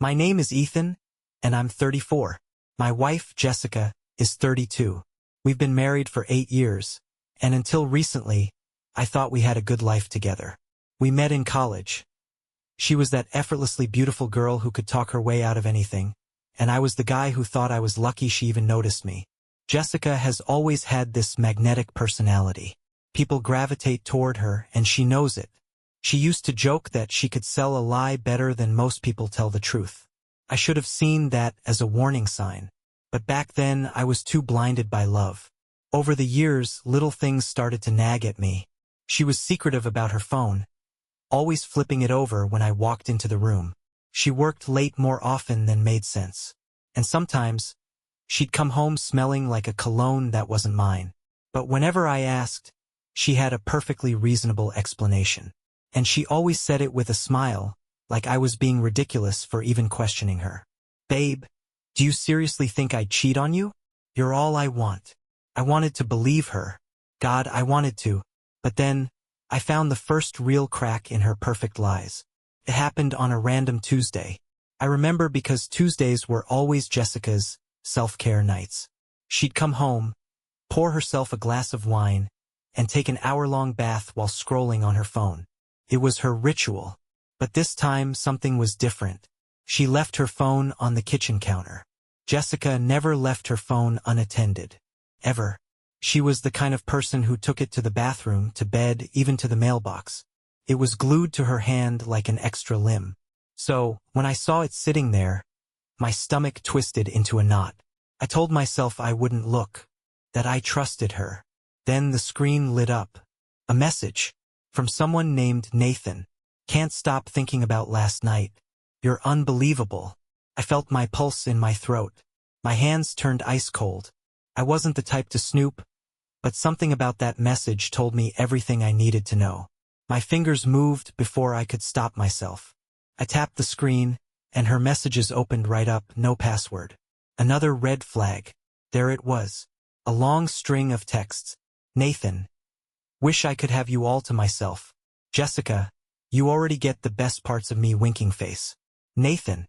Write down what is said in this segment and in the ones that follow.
My name is Ethan, and I'm 34. My wife, Jessica, is 32. We've been married for 8 years, and until recently, I thought we had a good life together. We met in college. She was that effortlessly beautiful girl who could talk her way out of anything, and I was the guy who thought I was lucky she even noticed me. Jessica has always had this magnetic personality. People gravitate toward her, and she knows it. She used to joke that she could sell a lie better than most people tell the truth. I should have seen that as a warning sign. But back then, I was too blinded by love. Over the years, little things started to nag at me. She was secretive about her phone, always flipping it over when I walked into the room. She worked late more often than made sense. And sometimes, she'd come home smelling like a cologne that wasn't mine. But whenever I asked, she had a perfectly reasonable explanation. And she always said it with a smile, like I was being ridiculous for even questioning her. Babe, do you seriously think I'd cheat on you? You're all I want. I wanted to believe her. God, I wanted to. But then, I found the first real crack in her perfect lies. It happened on a random Tuesday. I remember because Tuesdays were always Jessica's self-care nights. She'd come home, pour herself a glass of wine, and take an hour-long bath while scrolling on her phone. It was her ritual. But this time, something was different. She left her phone on the kitchen counter. Jessica never left her phone unattended. Ever. She was the kind of person who took it to the bathroom, to bed, even to the mailbox. It was glued to her hand like an extra limb. So, when I saw it sitting there, my stomach twisted into a knot. I told myself I wouldn't look, that I trusted her. Then the screen lit up. A message. From someone named Nathan. Can't stop thinking about last night. You're unbelievable. I felt my pulse in my throat. My hands turned ice cold. I wasn't the type to snoop, but something about that message told me everything I needed to know. My fingers moved before I could stop myself. I tapped the screen, and her messages opened right up, no password. Another red flag. There it was. A long string of texts. Nathan. Wish I could have you all to myself. Jessica. You already get the best parts of me, winking face. Nathan.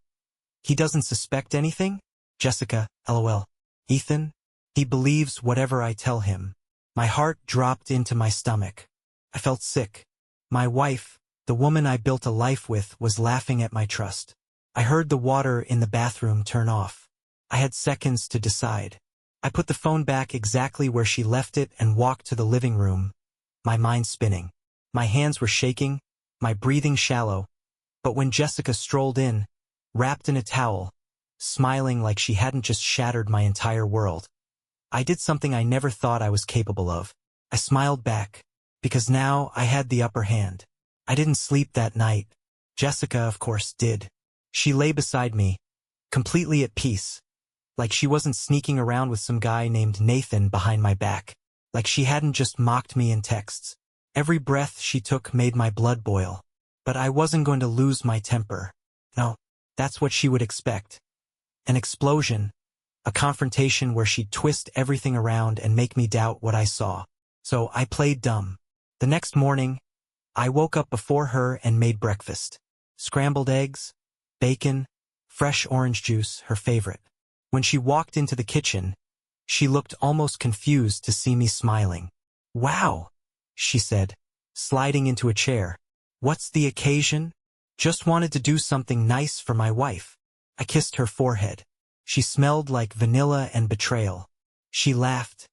He doesn't suspect anything? Jessica, LOL. Ethan? He believes whatever I tell him. My heart dropped into my stomach. I felt sick. My wife, the woman I built a life with, was laughing at my trust. I heard the water in the bathroom turn off. I had seconds to decide. I put the phone back exactly where she left it and walked to the living room, my mind spinning. My hands were shaking, my breathing shallow. But when Jessica strolled in, wrapped in a towel, smiling like she hadn't just shattered my entire world, I did something I never thought I was capable of. I smiled back, because now I had the upper hand. I didn't sleep that night. Jessica, of course, did. She lay beside me, completely at peace, like she wasn't sneaking around with some guy named Nathan behind my back, like she hadn't just mocked me in texts. Every breath she took made my blood boil. But I wasn't going to lose my temper. No, that's what she would expect. An explosion. A confrontation where she'd twist everything around and make me doubt what I saw. So I played dumb. The next morning, I woke up before her and made breakfast. Scrambled eggs, bacon, fresh orange juice, her favorite. When she walked into the kitchen, she looked almost confused to see me smiling. Wow, she said, sliding into a chair. What's the occasion? Just wanted to do something nice for my wife. I kissed her forehead. She smelled like vanilla and betrayal. She laughed,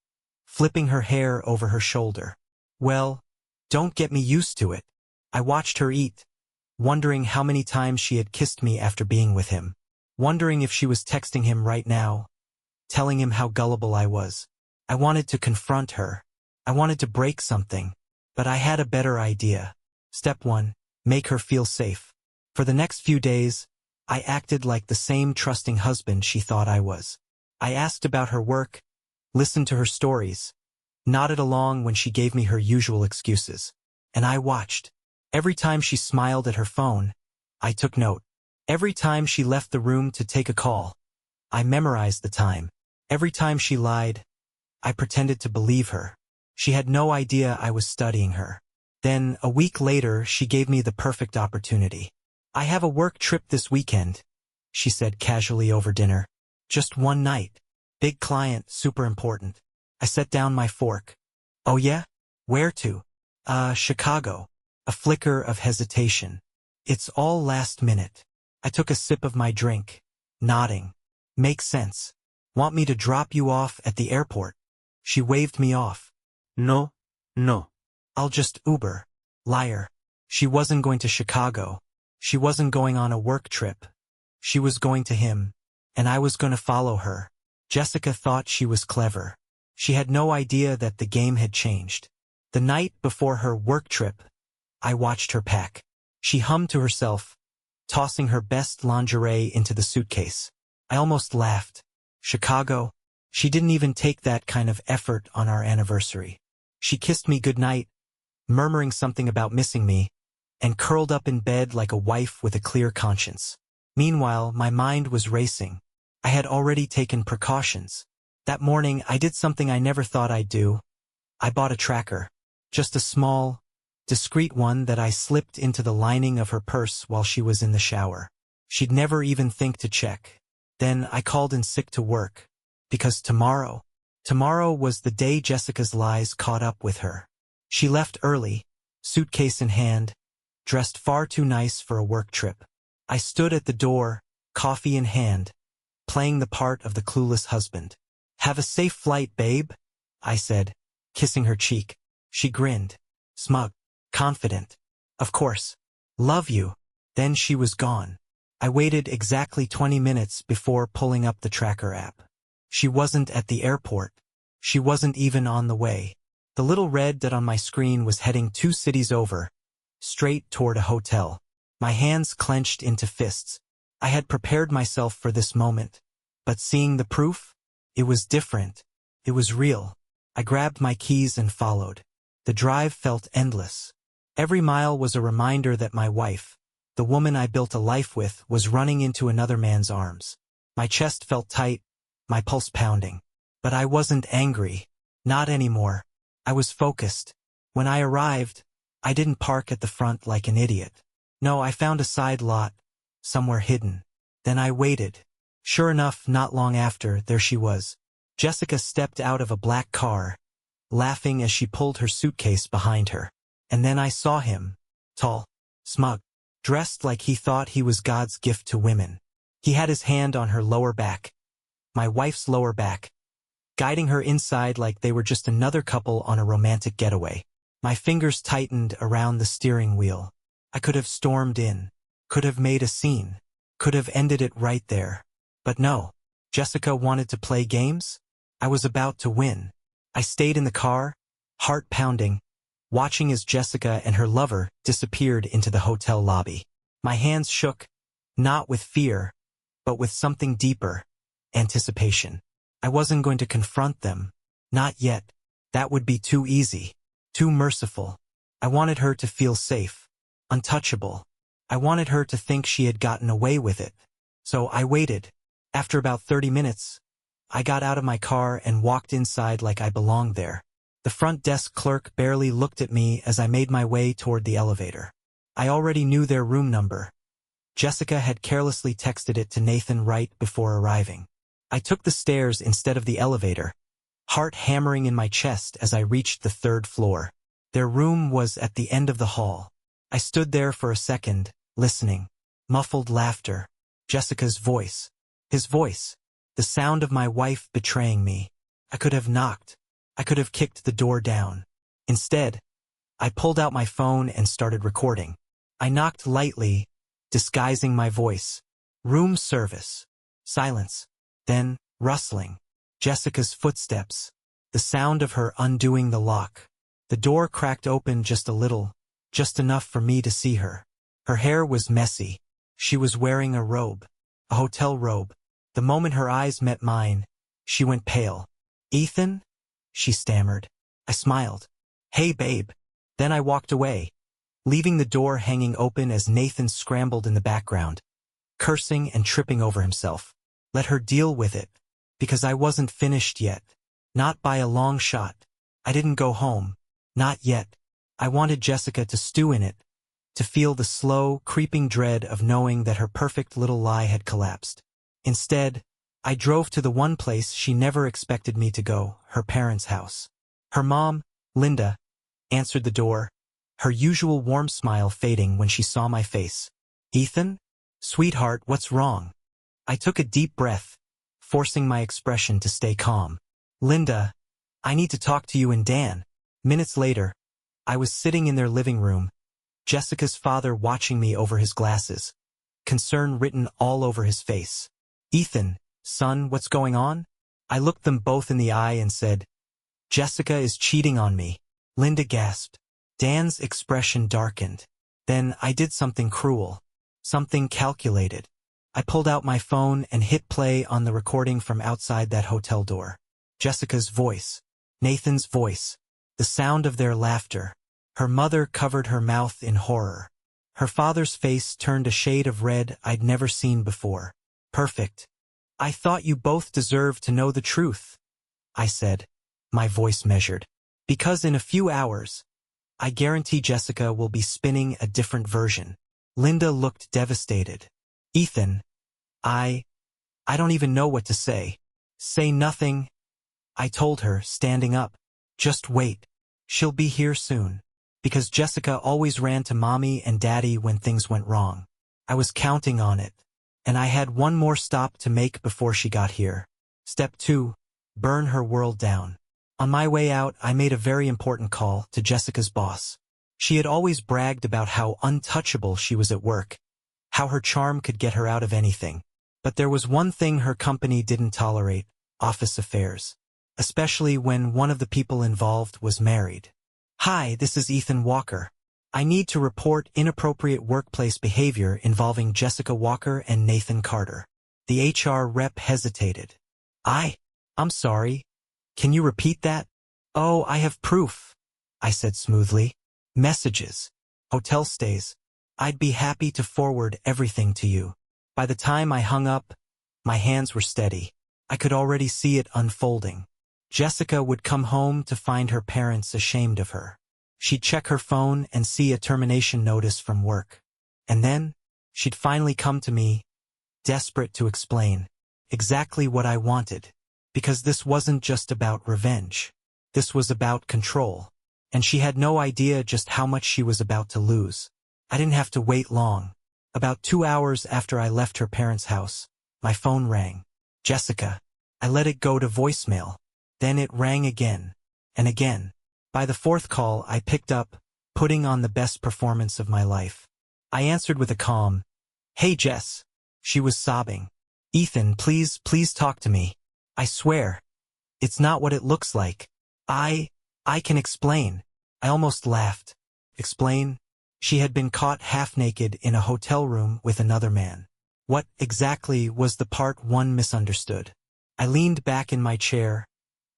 flipping her hair over her shoulder. Well, don't get me used to it. I watched her eat, wondering how many times she had kissed me after being with him, wondering if she was texting him right now, telling him how gullible I was. I wanted to confront her. I wanted to break something, but I had a better idea. Step 1, make her feel safe. For the next few days, I acted like the same trusting husband she thought I was. I asked about her work, listened to her stories, nodded along when she gave me her usual excuses. And I watched. Every time she smiled at her phone, I took note. Every time she left the room to take a call, I memorized the time. Every time she lied, I pretended to believe her. She had no idea I was studying her. Then, a week later, she gave me the perfect opportunity. I have a work trip this weekend, she said casually over dinner. Just one night. Big client, super important. I set down my fork. Oh yeah? Where to? Chicago. A flicker of hesitation. It's all last minute. I took a sip of my drink, nodding. Makes sense. Want me to drop you off at the airport? She waved me off. No, no. I'll just Uber. Liar. She wasn't going to Chicago. She wasn't going on a work trip. She was going to him, and I was going to follow her. Jessica thought she was clever. She had no idea that the game had changed. The night before her work trip, I watched her pack. She hummed to herself, tossing her best lingerie into the suitcase. I almost laughed. Chicago? She didn't even take that kind of effort on our anniversary. She kissed me goodnight, murmuring something about missing me, and curled up in bed like a wife with a clear conscience. Meanwhile, my mind was racing. I had already taken precautions. That morning, I did something I never thought I'd do. I bought a tracker. Just a small, discreet one that I slipped into the lining of her purse while she was in the shower. She'd never even think to check. Then I called in sick to work. Because tomorrow was the day Jessica's lies caught up with her. She left early, suitcase in hand, dressed far too nice for a work trip. I stood at the door, coffee in hand, playing the part of the clueless husband. Have a safe flight, babe, I said, kissing her cheek. She grinned, smug, confident. Of course. Love you. Then she was gone. I waited exactly 20 minutes before pulling up the tracker app. She wasn't at the airport. She wasn't even on the way. The little red dot on my screen was heading 2 cities over, straight toward a hotel. My hands clenched into fists. I had prepared myself for this moment. But seeing the proof? It was different. It was real. I grabbed my keys and followed. The drive felt endless. Every mile was a reminder that my wife, the woman I built a life with, was running into another man's arms. My chest felt tight, my pulse pounding. But I wasn't angry. Not anymore. I was focused. When I arrived, I didn't park at the front like an idiot. No, I found a side lot, somewhere hidden. Then I waited. Sure enough, not long after, there she was. Jessica stepped out of a black car, laughing as she pulled her suitcase behind her. And then I saw him, tall, smug, dressed like he thought he was God's gift to women. He had his hand on her lower back, my wife's lower back, guiding her inside like they were just another couple on a romantic getaway. My fingers tightened around the steering wheel. I could have stormed in, could have made a scene, could have ended it right there. But no, Jessica wanted to play games. I was about to win. I stayed in the car, heart pounding, watching as Jessica and her lover disappeared into the hotel lobby. My hands shook, not with fear, but with something deeper, anticipation. I wasn't going to confront them. Not yet. That would be too easy, too merciful. I wanted her to feel safe, untouchable. I wanted her to think she had gotten away with it. So I waited. After about 30 minutes, I got out of my car and walked inside like I belonged there. The front desk clerk barely looked at me as I made my way toward the elevator. I already knew their room number. Jessica had carelessly texted it to Nathan right before arriving. I took the stairs instead of the elevator, heart hammering in my chest as I reached the 3rd floor. Their room was at the end of the hall. I stood there for a second, listening. Muffled laughter. Jessica's voice. His voice. The sound of my wife betraying me. I could have knocked. I could have kicked the door down. Instead, I pulled out my phone and started recording. I knocked lightly, disguising my voice. Room service. Silence. Then, rustling. Jessica's footsteps. The sound of her undoing the lock. The door cracked open just a little, just enough for me to see her. Her hair was messy. She was wearing a robe. A hotel robe. The moment her eyes met mine, she went pale. Ethan? She stammered. I smiled. Hey, babe. Then I walked away, leaving the door hanging open as Nathan scrambled in the background, cursing and tripping over himself. Let her deal with it, because I wasn't finished yet. Not by a long shot. I didn't go home. Not yet. I wanted Jessica to stew in it, to feel the slow, creeping dread of knowing that her perfect little lie had collapsed. Instead, I drove to the one place she never expected me to go, her parents' house. Her mom, Linda, answered the door, her usual warm smile fading when she saw my face. "Ethan? Sweetheart, what's wrong?" I took a deep breath, forcing my expression to stay calm. "Linda, I need to talk to you and Dan." Minutes later, I was sitting in their living room, Jessica's father watching me over his glasses, concern written all over his face. "Ethan, son, what's going on?" I looked them both in the eye and said, "Jessica is cheating on me." Linda gasped. Dan's expression darkened. Then I did something cruel, something calculated. I pulled out my phone and hit play on the recording from outside that hotel door. Jessica's voice, Nathan's voice, the sound of their laughter. Her mother covered her mouth in horror. Her father's face turned a shade of red I'd never seen before. "Perfect. I thought you both deserved to know the truth," I said, my voice measured. "Because in a few hours, I guarantee Jessica will be spinning a different version." Linda looked devastated. "Ethan, I don't even know what to say." "Say nothing," I told her, standing up. "Just wait. She'll be here soon." Because Jessica always ran to Mommy and Daddy when things went wrong. I was counting on it, and I had one more stop to make before she got here. Step 2, burn her world down. On my way out, I made a very important call to Jessica's boss. She had always bragged about how untouchable she was at work, how her charm could get her out of anything. But there was one thing her company didn't tolerate: office affairs. Especially when one of the people involved was married. "Hi, this is Ethan Walker. I need to report inappropriate workplace behavior involving Jessica Walker and Nathan Carter." The HR rep hesitated. I'm sorry. Can you repeat that?" "Oh, I have proof," I said smoothly. "Messages, hotel stays. I'd be happy to forward everything to you." By the time I hung up, my hands were steady. I could already see it unfolding. Jessica would come home to find her parents ashamed of her. She'd check her phone and see a termination notice from work. And then, she'd finally come to me, desperate to explain exactly what I wanted. Because this wasn't just about revenge. This was about control. And she had no idea just how much she was about to lose. I didn't have to wait long. About 2 hours after I left her parents' house, my phone rang. "Jessica." I let it go to voicemail. Then it rang again, and again. By the 4th call, I picked up, putting on the best performance of my life. I answered with a calm, "Hey, Jess." She was sobbing. "Ethan, please talk to me. I swear, it's not what it looks like. I can explain." I almost laughed. Explain? She had been caught half-naked in a hotel room with another man. What exactly was the part one misunderstood? I leaned back in my chair,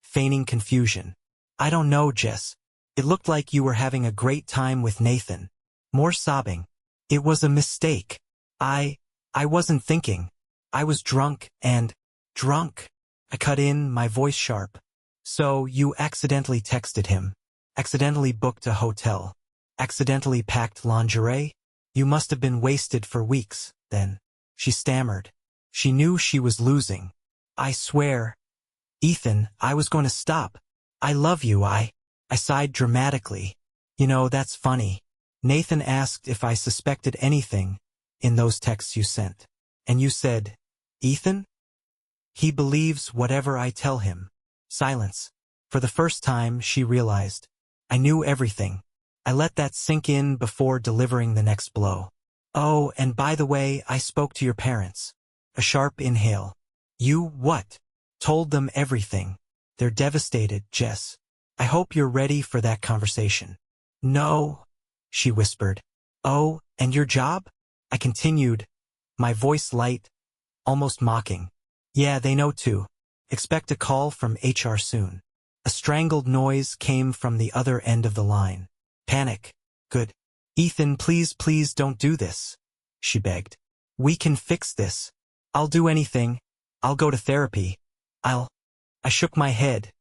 feigning confusion. "I don't know, Jess. It looked like you were having a great time with Nathan." More sobbing. "It was a mistake. I wasn't thinking. I was drunk and..." "Drunk?" I cut in, my voice sharp. "So you accidentally texted him, accidentally booked a hotel, accidentally packed lingerie? You must have been wasted for weeks, then." She stammered. She knew she was losing. "I swear, Ethan, I was going to stop. I love you, I sighed dramatically. "You know, that's funny. Nathan asked if I suspected anything in those texts you sent. And you said, 'Ethan?' He believes whatever I tell him." Silence. For the first time, she realized. I knew everything. I let that sink in before delivering the next blow. "Oh, and by the way, I spoke to your parents." A sharp inhale. "You what?" "Told them everything. They're devastated, Jess. I hope you're ready for that conversation." "No," she whispered. "Oh, and your job?" I continued, my voice light, almost mocking. "Yeah, they know too. Expect a call from HR soon." A strangled noise came from the other end of the line. Panic. "Good. Ethan, please don't do this," she begged. "We can fix this. I'll do anything. I'll go to therapy. I shook my head,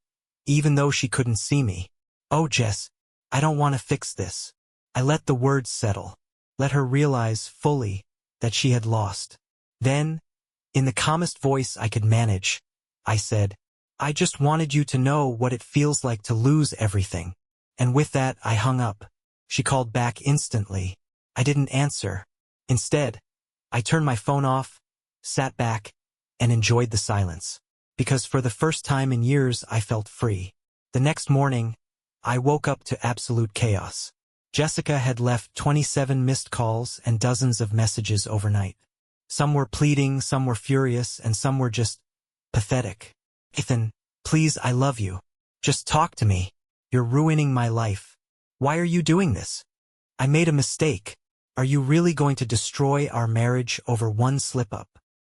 even though she couldn't see me. "Oh, Jess, I don't want to fix this." I let the words settle. let her realize fully that she had lost. Then, in the calmest voice I could manage, I said, I just wanted you to know what it feels like to lose everything. And with that, I hung up. She called back instantly. I didn't answer. Instead, I turned my phone off, sat back, and enjoyed the silence. Because for the first time in years, I felt free. The next morning, I woke up to absolute chaos. Jessica had left 27 missed calls and dozens of messages overnight. Some were pleading, some were furious, and some were just pathetic. Ethan, please, I love you. Just talk to me. You're ruining my life. Why are you doing this? I made a mistake. Are you really going to destroy our marriage over one slip-up?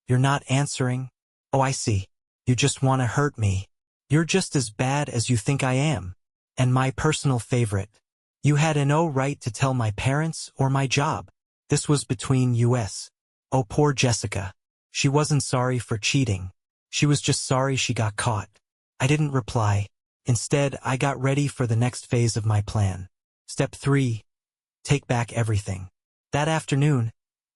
You're not answering? Oh, I see. You just want to hurt me. You're just as bad as you think I am. And my personal favorite. You had no right to tell my parents or my job. This was between us. Oh, poor Jessica. She wasn't sorry for cheating. She was just sorry she got caught. I didn't reply. Instead, I got ready for the next phase of my plan. Step 3. Take back everything. That afternoon,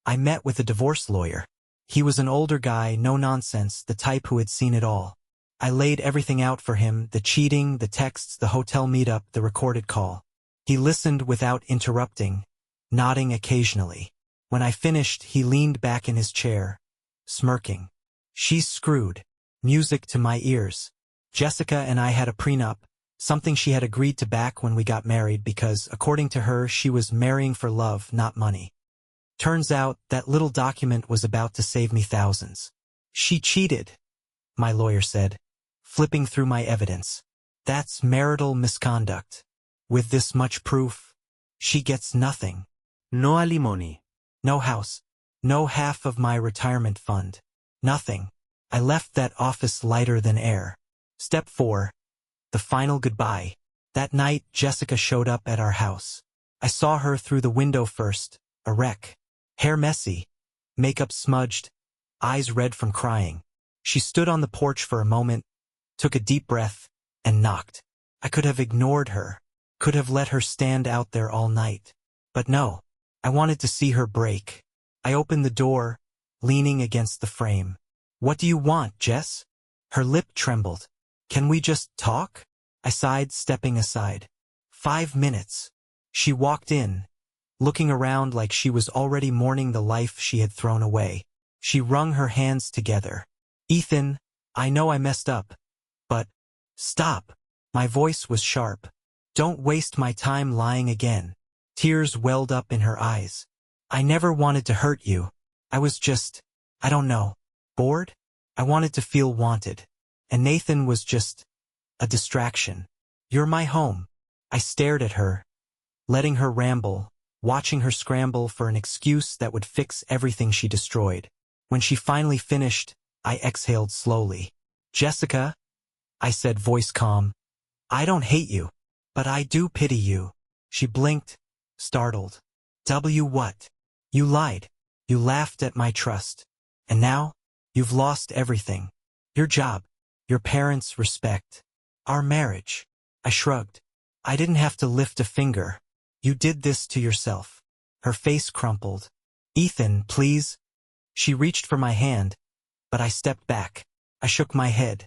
I met with a divorce lawyer. He was an older guy, no nonsense, the type who had seen it all. I laid everything out for him, the cheating, the texts, the hotel meetup, the recorded call. He listened without interrupting, nodding occasionally. When I finished, he leaned back in his chair, smirking. She's screwed. Music to my ears. Jessica and I had a prenup, something she had agreed to back when we got married because, according to her, she was marrying for love, not money. Turns out, that little document was about to save me thousands. She cheated, my lawyer said, flipping through my evidence. That's marital misconduct. With this much proof, she gets nothing. No alimony. No house. No half of my retirement fund. Nothing. I left that office lighter than air. Step 4. The final goodbye. That night, Jessica showed up at our house. I saw her through the window first, a wreck. Hair messy, makeup smudged, eyes red from crying. She stood on the porch for a moment, took a deep breath, and knocked. I could have ignored her, could have let her stand out there all night. But no, I wanted to see her break. I opened the door, leaning against the frame. What do you want, Jess? Her lip trembled. Can we just talk? I sighed, stepping aside. 5 minutes. She walked in, looking around like she was already mourning the life she had thrown away. She wrung her hands together. Ethan, I know I messed up. But, stop. My voice was sharp. Don't waste my time lying again. Tears welled up in her eyes. I never wanted to hurt you. I was just, I don't know, bored? I wanted to feel wanted. And Nathan was just a distraction. You're my home. I stared at her, letting her ramble, watching her scramble for an excuse that would fix everything she destroyed. When she finally finished, I exhaled slowly. Jessica, I said, voice calm, I don't hate you, but I do pity you. She blinked, startled. What? You lied. You laughed at my trust. And now, you've lost everything. Your job, your parents' respect, our marriage. I shrugged. I didn't have to lift a finger. You did this to yourself. Her face crumpled. Ethan, please. She reached for my hand, but I stepped back. I shook my head.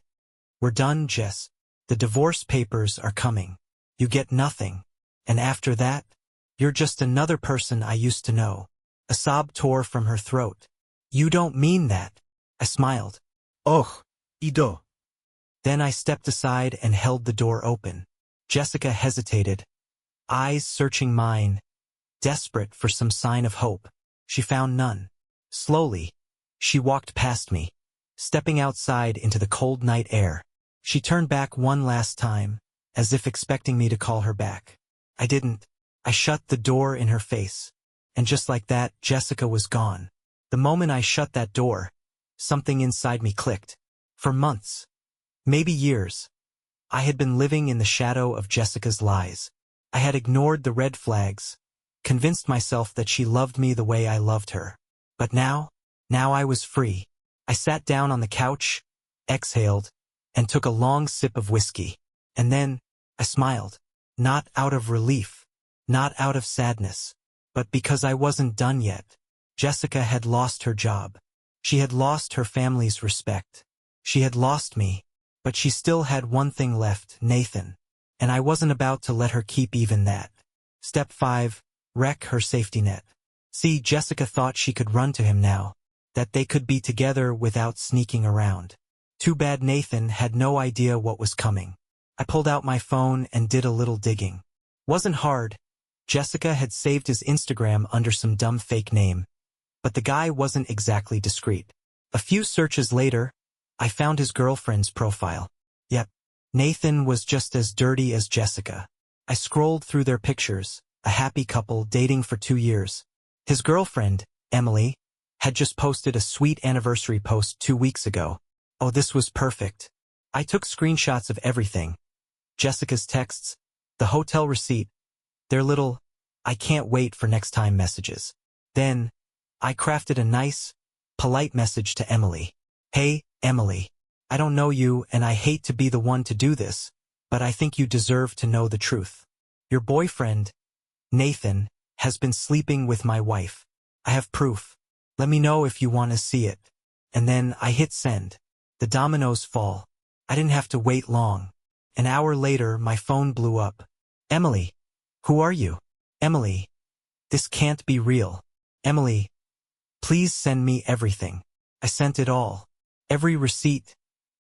We're done, Jess. The divorce papers are coming. You get nothing. And after that, you're just another person I used to know. A sob tore from her throat. You don't mean that. I smiled. Oh, Ido. Then I stepped aside and held the door open. Jessica hesitated, eyes searching mine, desperate for some sign of hope. She found none. Slowly, she walked past me, stepping outside into the cold night air. She turned back one last time, as if expecting me to call her back. I didn't. I shut the door in her face. And just like that, Jessica was gone. The moment I shut that door, something inside me clicked. For months, maybe years, I had been living in the shadow of Jessica's lies. I had ignored the red flags, convinced myself that she loved me the way I loved her. But now I was free. I sat down on the couch, exhaled, and took a long sip of whiskey. And then, I smiled. Not out of relief, not out of sadness, But because I wasn't done yet. Jessica had lost her job. She had lost her family's respect. She had lost me, but she still had one thing left, Nathan. And I wasn't about to let her keep even that. Step 5. Wreck her safety net. See, Jessica thought she could run to him now, that they could be together without sneaking around. Too bad Nathan had no idea what was coming. I pulled out my phone and did a little digging. Wasn't hard. Jessica had saved his Instagram under some dumb fake name. But the guy wasn't exactly discreet. A few searches later, I found his girlfriend's profile. Yep, Nathan was just as dirty as Jessica. I scrolled through their pictures, a happy couple dating for 2 years. His girlfriend, Emily, had just posted a sweet anniversary post 2 weeks ago. Oh, this was perfect. I took screenshots of everything. Jessica's texts, the hotel receipt, their little, "I can't wait for next time" messages. Then, I crafted a nice, polite message to Emily. Hey, Emily. I don't know you and I hate to be the one to do this, but I think you deserve to know the truth. Your boyfriend, Nathan, has been sleeping with my wife. I have proof. Let me know if you want to see it. And then I hit send. The dominoes fall. I didn't have to wait long. An hour later, my phone blew up. Emily. Who are you? Emily. This can't be real. Emily. Please send me everything. I sent it all. Every receipt.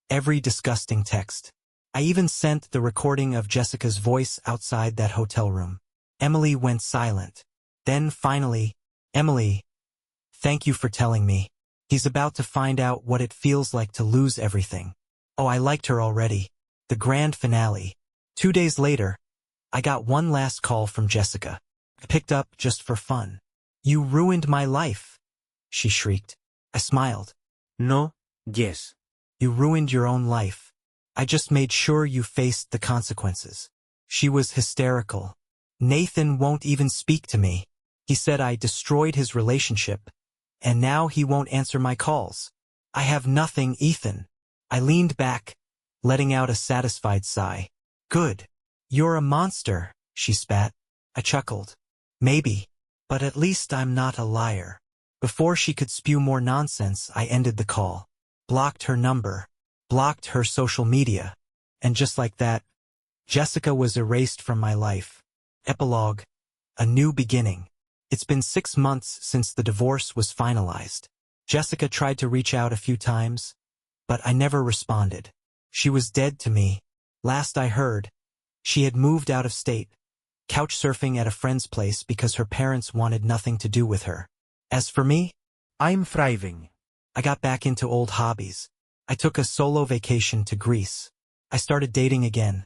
Every disgusting text. I even sent the recording of Jessica's voice outside that hotel room. Emily went silent. Then finally, Emily. Thank you for telling me. He's about to find out what it feels like to lose everything. Oh, I liked her already. The grand finale. 2 days later, I got one last call from Jessica. I picked up just for fun. You ruined my life, she shrieked. I smiled. No, yes. You ruined your own life. I just made sure you faced the consequences. She was hysterical. Nathan won't even speak to me. He said I destroyed his relationship, and now he won't answer my calls. I have nothing, Ethan. I leaned back, letting out a satisfied sigh. Good. You're a monster, she spat. I chuckled. Maybe, but at least I'm not a liar. Before she could spew more nonsense, I ended the call. Blocked her number. Blocked her social media. And just like that, Jessica was erased from my life. Epilogue. A new beginning. It's been 6 months since the divorce was finalized. Jessica tried to reach out a few times, but I never responded. She was dead to me. Last I heard, she had moved out of state, couch surfing at a friend's place because her parents wanted nothing to do with her. As for me, I'm thriving. I got back into old hobbies. I took a solo vacation to Greece. I started dating again.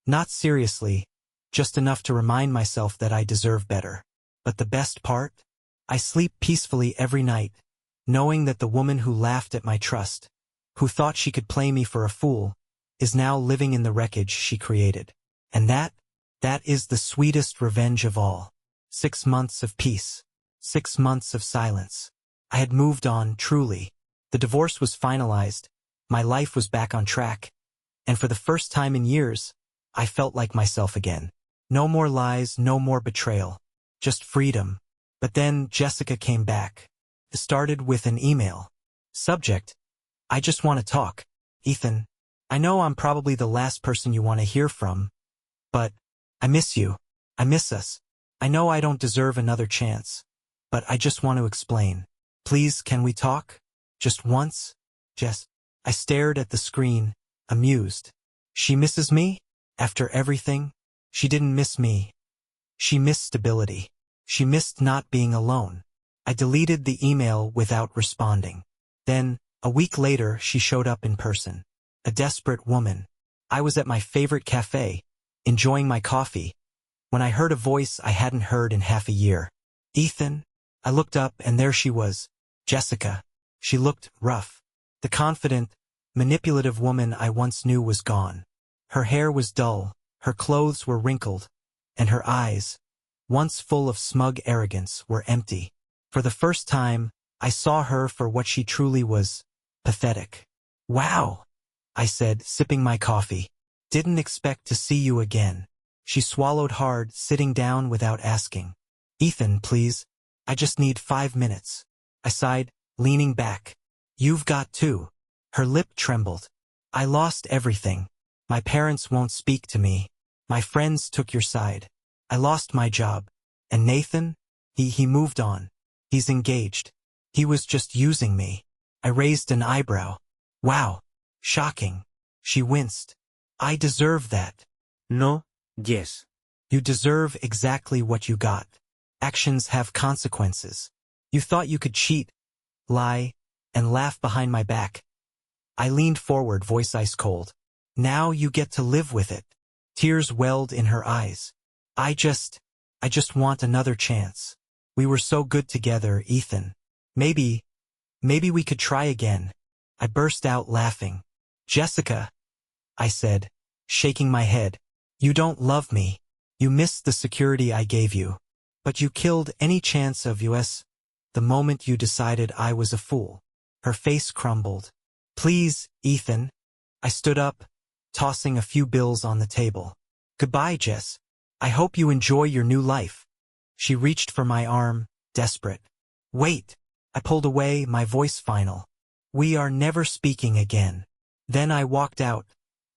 Not seriously, just enough to remind myself that I deserve better. But the best part? I sleep peacefully every night, knowing that the woman who laughed at my trust, who thought she could play me for a fool, is now living in the wreckage she created. And that is the sweetest revenge of all. 6 months of peace. 6 months of silence. I had moved on, truly. The divorce was finalized. My life was back on track. And for the first time in years, I felt like myself again. No more lies, no more betrayal. Just freedom. But then Jessica came back. It started with an email. Subject: I just want to talk. Ethan, I know I'm probably the last person you want to hear from, but I miss you. I miss us. I know I don't deserve another chance, but I just want to explain. Please, can we talk? Just once? Jess. I stared at the screen, amused. She misses me? After everything? She didn't miss me. She missed stability. She missed not being alone. I deleted the email without responding. Then, a week later, she showed up in person. A desperate woman. I was at my favorite cafe, enjoying my coffee, when I heard a voice I hadn't heard in half a year. Ethan? I looked up and there she was. Jessica. She looked rough. The confident, manipulative woman I once knew was gone. Her hair was dull, her clothes were wrinkled, and her eyes, once full of smug arrogance, were empty. For the first time, I saw her for what she truly was: pathetic. Wow, I said, sipping my coffee. Didn't expect to see you again. She swallowed hard, sitting down without asking. Ethan, please. I just need 5 minutes. I sighed, leaning back. You've got to. Her lip trembled. I lost everything. My parents won't speak to me. My friends took your side. I lost my job. And Nathan? He moved on. He's engaged. He was just using me. I raised an eyebrow. Wow. Shocking. She winced. I deserve that. No, yes. You deserve exactly what you got. Actions have consequences. You thought you could cheat, lie, and laugh behind my back. I leaned forward, voice ice cold. Now you get to live with it. Tears welled in her eyes. I just want another chance. We were so good together, Ethan. Maybe we could try again. I burst out laughing. Jessica, I said, shaking my head. You don't love me. You missed the security I gave you. But you killed any chance of us the moment you decided I was a fool. Her face crumbled. Please, Ethan. I stood up, tossing a few bills on the table. Goodbye, Jess. I hope you enjoy your new life. She reached for my arm, desperate. Wait. I pulled away, my voice final. We are never speaking again. Then I walked out,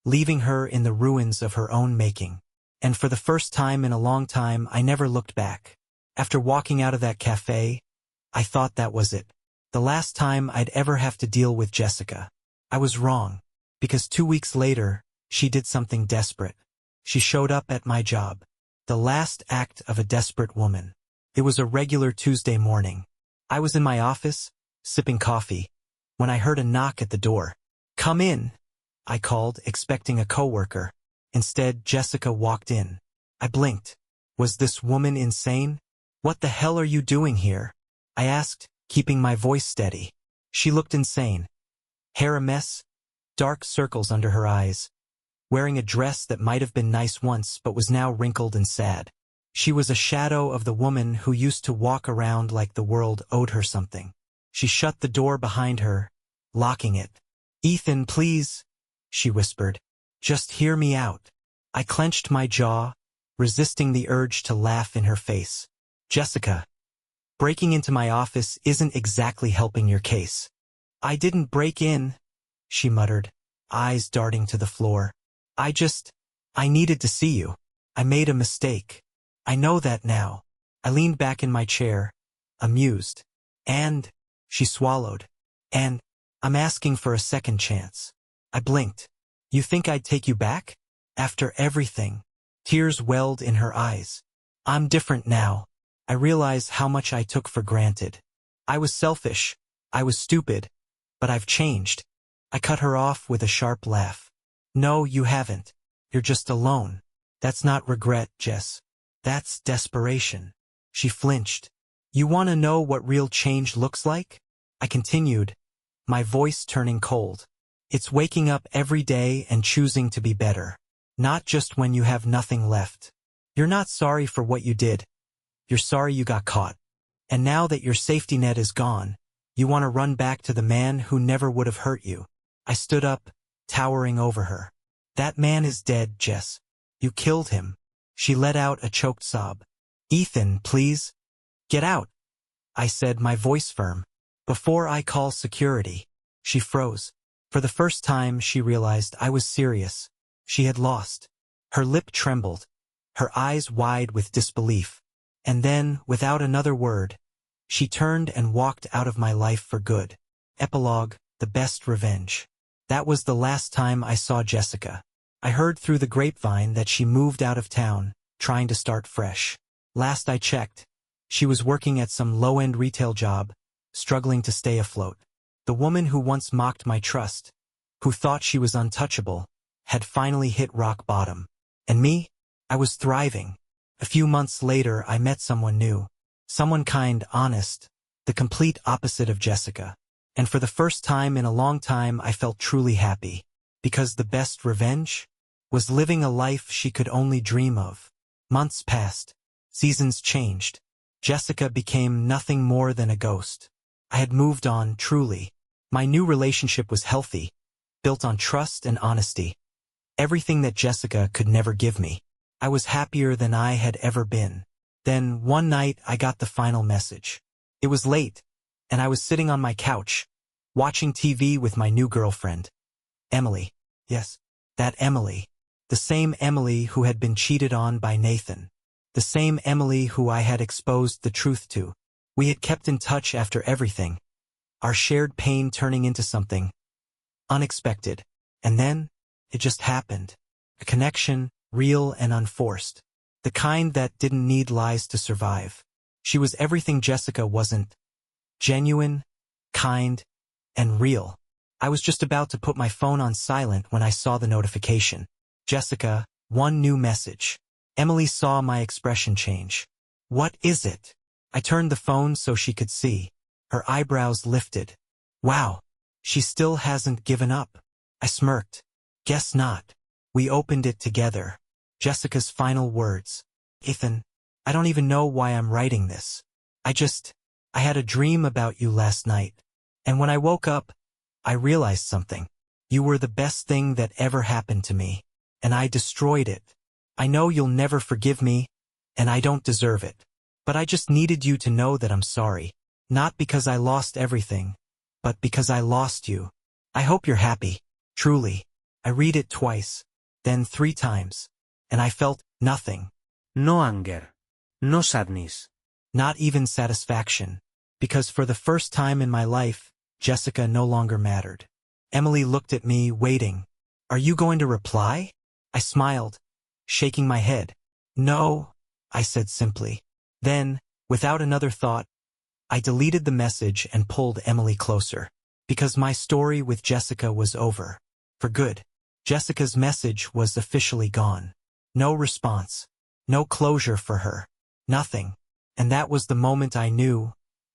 leaving her in the ruins of her own making. And for the first time in a long time, I never looked back. After walking out of that cafe, I thought that was it. The last time I'd ever have to deal with Jessica. I was wrong, because 2 weeks later, she did something desperate. She showed up at my job. The last act of a desperate woman. It was a regular Tuesday morning. I was in my office, sipping coffee, when I heard a knock at the door. Come in, I called, expecting a coworker. Instead, Jessica walked in. I blinked. Was this woman insane? What the hell are you doing here? I asked, keeping my voice steady. She looked insane. Hair a mess, dark circles under her eyes, wearing a dress that might have been nice once but was now wrinkled and sad. She was a shadow of the woman who used to walk around like the world owed her something. She shut the door behind her, locking it. Ethan, please, she whispered. Just hear me out. I clenched my jaw, resisting the urge to laugh in her face. Jessica, breaking into my office isn't exactly helping your case. I didn't break in, she muttered, eyes darting to the floor. I needed to see you. I made a mistake. I know that now. I leaned back in my chair, amused. And, she swallowed. And, I'm asking for a second chance. I blinked. You think I'd take you back? After everything. Tears welled in her eyes. I'm different now. I realize how much I took for granted. I was selfish. I was stupid. But I've changed. I cut her off with a sharp laugh. No, you haven't. You're just alone. That's not regret, Jess. That's desperation. She flinched. You want to know what real change looks like? I continued, my voice turning cold. It's waking up every day and choosing to be better. Not just when you have nothing left. You're not sorry for what you did. You're sorry you got caught. And now that your safety net is gone, you want to run back to the man who never would have hurt you. I stood up, towering over her. That man is dead, Jess. You killed him. She let out a choked sob. Ethan, please. Get out. I said, my voice firm. Before I call security. She froze. For the first time, she realized I was serious. She had lost. Her lip trembled, her eyes wide with disbelief. And then, without another word, she turned and walked out of my life for good. Epilogue, the best revenge. That was the last time I saw Jessica. I heard through the grapevine that she moved out of town, trying to start fresh. Last I checked, she was working at some low-end retail job, struggling to stay afloat. The woman who once mocked my trust, who thought she was untouchable, had finally hit rock bottom. And me? I was thriving. A few months later, I met someone new. Someone kind, honest, the complete opposite of Jessica. And for the first time in a long time, I felt truly happy. Because the best revenge was living a life she could only dream of. Months passed. Seasons changed. Jessica became nothing more than a ghost. I had moved on, truly. My new relationship was healthy, built on trust and honesty. Everything that Jessica could never give me. I was happier than I had ever been. Then, one night, I got the final message. It was late, and I was sitting on my couch, watching TV with my new girlfriend. Emily. Yes, that Emily. The same Emily who had been cheated on by Nathan. The same Emily who I had exposed the truth to. We had kept in touch after everything, our shared pain turning into something unexpected. And then, it just happened. A connection, real and unforced. The kind that didn't need lies to survive. She was everything Jessica wasn't. Genuine, kind, and real. I was just about to put my phone on silent when I saw the notification. Jessica, one new message. Emily saw my expression change. What is it? I turned the phone so she could see. Her eyebrows lifted. Wow, she still hasn't given up. I smirked. Guess not. We opened it together. Jessica's final words. Ethan, I don't even know why I'm writing this. I had a dream about you last night. And when I woke up, I realized something. You were the best thing that ever happened to me. And I destroyed it. I know you'll never forgive me, and I don't deserve it. But I just needed you to know that I'm sorry. Not because I lost everything, but because I lost you. I hope you're happy. Truly. I read it twice, then 3 times. And I felt nothing. No anger. No sadness. Not even satisfaction. Because for the first time in my life, Jessica no longer mattered. Emily looked at me, waiting. Are you going to reply? I smiled, shaking my head. No, I said simply. Then, without another thought, I deleted the message and pulled Emily closer. Because my story with Jessica was over. For good. Jessica's message was officially gone. No response. No closure for her. Nothing. And that was the moment I knew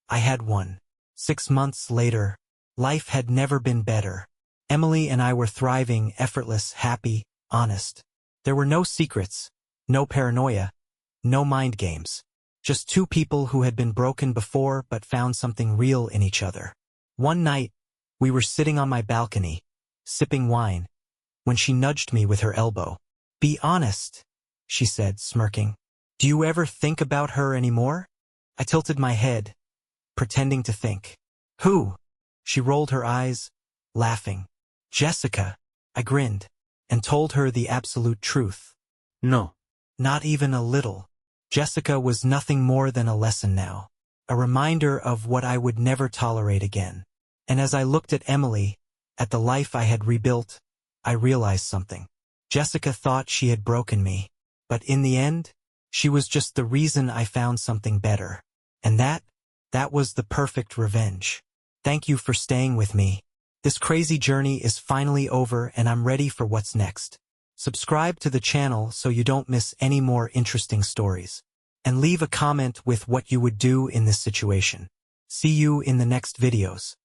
I had won. 6 months later, life had never been better. Emily and I were thriving, effortless, happy, honest. There were no secrets, no paranoia, no mind games. Just 2 people who had been broken before but found something real in each other. One night, we were sitting on my balcony, sipping wine, when she nudged me with her elbow. Be honest, she said, smirking. Do you ever think about her anymore? I tilted my head, pretending to think. Who? She rolled her eyes, laughing. Jessica. I grinned, and told her the absolute truth. No. Not even a little. Jessica was nothing more than a lesson now. A reminder of what I would never tolerate again. And as I looked at Emily, at the life I had rebuilt, I realized something. Jessica thought she had broken me. But in the end, she was just the reason I found something better. And that was the perfect revenge. Thank you for staying with me. This crazy journey is finally over and I'm ready for what's next. Subscribe to the channel so you don't miss any more interesting stories. And leave a comment with what you would do in this situation. See you in the next videos.